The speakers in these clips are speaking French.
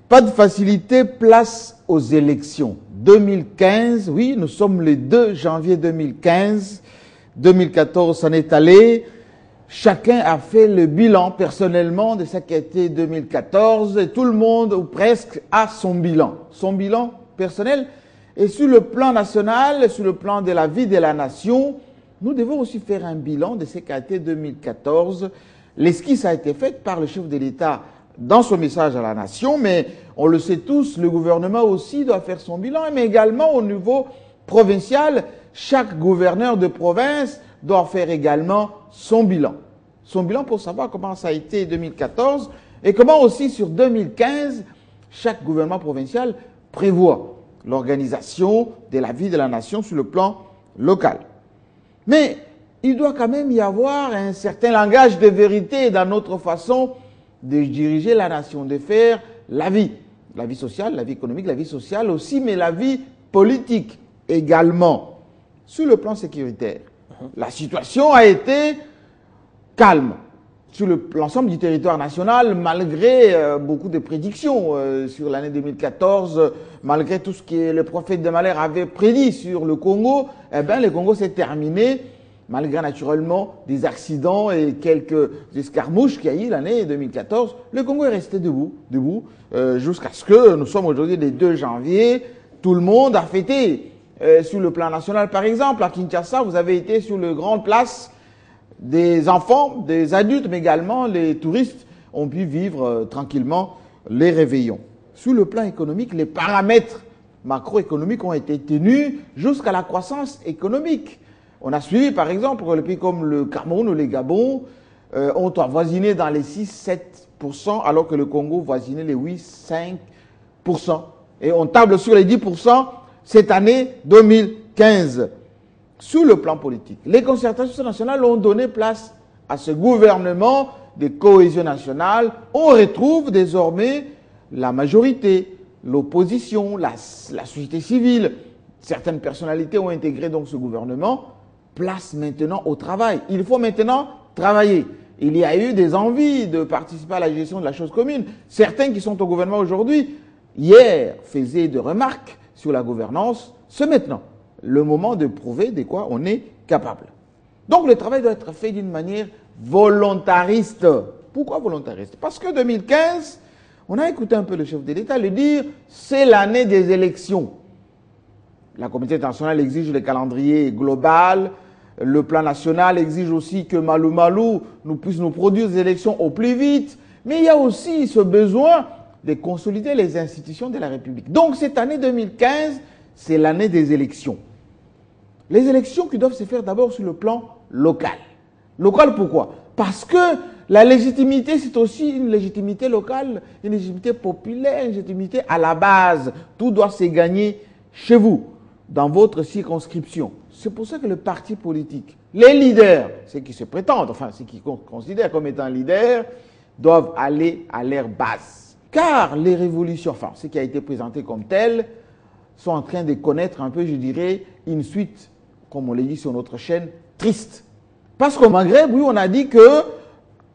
Pas de facilité, place aux élections. 2015, oui, nous sommes le 2 janvier 2015. 2014 s'en est allé. Chacun a fait le bilan personnellement de ce qui a été 2014 et tout le monde, ou presque, a son bilan personnel. Et sur le plan national, sur le plan de la vie de la nation, nous devons aussi faire un bilan de ce qui a été 2014. L'esquisse a été faite par le chef de l'État dans son message à la nation, mais on le sait tous, le gouvernement aussi doit faire son bilan, mais également au niveau provincial, chaque gouverneur de province doit faire également son bilan. Son bilan pour savoir comment ça a été 2014 et comment aussi sur 2015, chaque gouvernement provincial prévoit l'organisation de la vie de la nation sur le plan local. Mais il doit quand même y avoir un certain langage de vérité dans notre façon de diriger la nation, de faire la vie sociale, la vie économique, la vie sociale aussi, mais la vie politique également. Sur le plan sécuritaire, la situation a été calme sur l'ensemble du territoire national, malgré beaucoup de prédictions sur l'année 2014, malgré tout ce que le prophète de Malheur avait prédit sur le Congo. Eh bien, le Congo s'est terminé, malgré naturellement des accidents et quelques escarmouches qu'il y a eu l'année 2014. Le Congo est resté debout jusqu'à ce que nous sommes aujourd'hui le 2 janvier. Tout le monde a fêté. Sur le plan national, par exemple, à Kinshasa, vous avez été sur le grand place. Des enfants, des adultes, mais également les touristes ont pu vivre tranquillement les réveillons. Sur le plan économique, les paramètres macroéconomiques ont été tenus jusqu'à la croissance économique. On a suivi, par exemple, les pays comme le Cameroun ou le Gabon ont avoisiné dans les 6-7%, alors que le Congo voisinait les 8-5%. Et on table sur les 10% cette année 2015. Sur le plan politique, les concertations nationales ont donné place à ce gouvernement de cohésion nationale. On retrouve désormais la majorité, l'opposition, la société civile. Certaines personnalités ont intégré donc ce gouvernement. Place maintenant au travail. Il faut maintenant travailler. Il y a eu des envies de participer à la gestion de la chose commune. Certains qui sont au gouvernement aujourd'hui, hier, faisaient des remarques sur la gouvernance. C'est maintenant le moment de prouver de quoi on est capable. Donc le travail doit être fait d'une manière volontariste. Pourquoi volontariste? Parce que 2015, on a écouté un peu le chef de l'État le dire, c'est l'année des élections. La communauté internationale exige le calendrier global, le plan national exige aussi que Malou Malou puisse nous produire des élections au plus vite, mais il y a aussi ce besoin de consolider les institutions de la République. Donc cette année 2015, c'est l'année des élections. Les élections qui doivent se faire d'abord sur le plan local. Local pourquoi? Parce que la légitimité, c'est aussi une légitimité locale, une légitimité populaire, une légitimité à la base. Tout doit se gagner chez vous, dans votre circonscription. C'est pour ça que le parti politique, les leaders, ceux qui se prétendent, enfin ceux qui considèrent comme étant leaders, doivent aller à leur base. Car les révolutions, enfin ce qui a été présenté comme tel, sont en train de connaître un peu, je dirais, une suite, comme on l'a dit sur notre chaîne, triste. Parce qu'au Maghreb, oui, on a dit que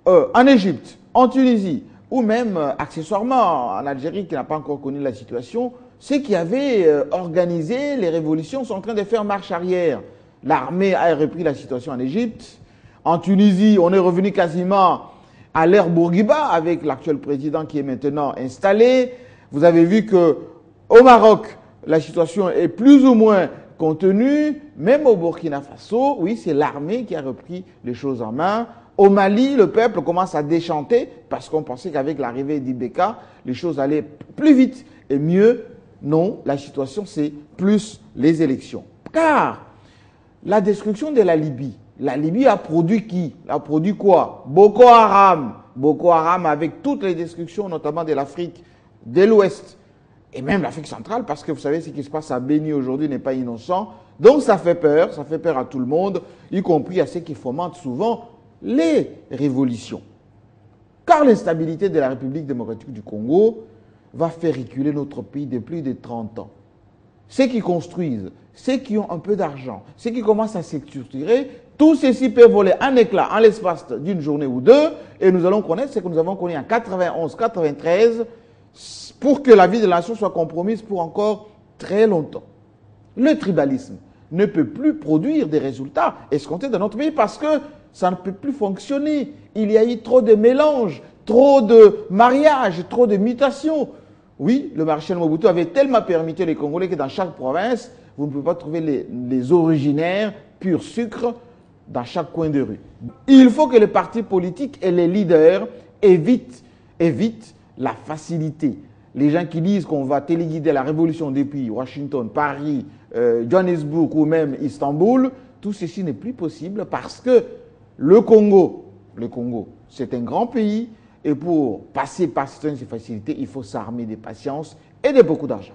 en Égypte, en Tunisie, ou même accessoirement en Algérie, qui n'a pas encore connu la situation, ceux qui avaient organisé les révolutions sont en train de faire marche arrière. L'armée a repris la situation en Égypte. En Tunisie, on est revenu quasiment à l'ère Bourguiba avec l'actuel président qui est maintenant installé. Vous avez vu que au Maroc, la situation est plus ou moins contenue. Même au Burkina Faso, oui, c'est l'armée qui a repris les choses en main. Au Mali, le peuple commence à déchanter parce qu'on pensait qu'avec l'arrivée d'Ibeka, les choses allaient plus vite et mieux. Non, la situation, c'est plus les élections. Car la destruction de la Libye a produit qui? A produit quoi? Boko Haram. Boko Haram avec toutes les destructions, notamment de l'Afrique de l'Ouest et même l'Afrique centrale, parce que vous savez ce qui se passe à Béni aujourd'hui n'est pas innocent. Donc ça fait peur à tout le monde, y compris à ceux qui fomentent souvent les révolutions. Car l'instabilité de la République démocratique du Congo va faire reculer notre pays de plus de 30 ans. Ceux qui construisent, ceux qui ont un peu d'argent, ceux qui commencent à se structurer, tout ceci peut voler en éclats en l'espace d'une journée ou deux, et nous allons connaître ce que nous avons connu en 91-93, pour que la vie de la nation soit compromise pour encore très longtemps. Le tribalisme ne peut plus produire des résultats escomptés dans notre pays parce que ça ne peut plus fonctionner. Il y a eu trop de mélanges, trop de mariages, trop de mutations. Oui, le maréchal Mobutu avait tellement permuté les Congolais que dans chaque province, vous ne pouvez pas trouver les originaires pur sucre dans chaque coin de rue. Il faut que les partis politiques et les leaders évitent la facilité. Les gens qui disent qu'on va téléguider la révolution depuis Washington, Paris, Johannesburg ou même Istanbul, tout ceci n'est plus possible parce que le Congo, c'est un grand pays et pour passer par certaines facilités, il faut s'armer de patience et de beaucoup d'argent.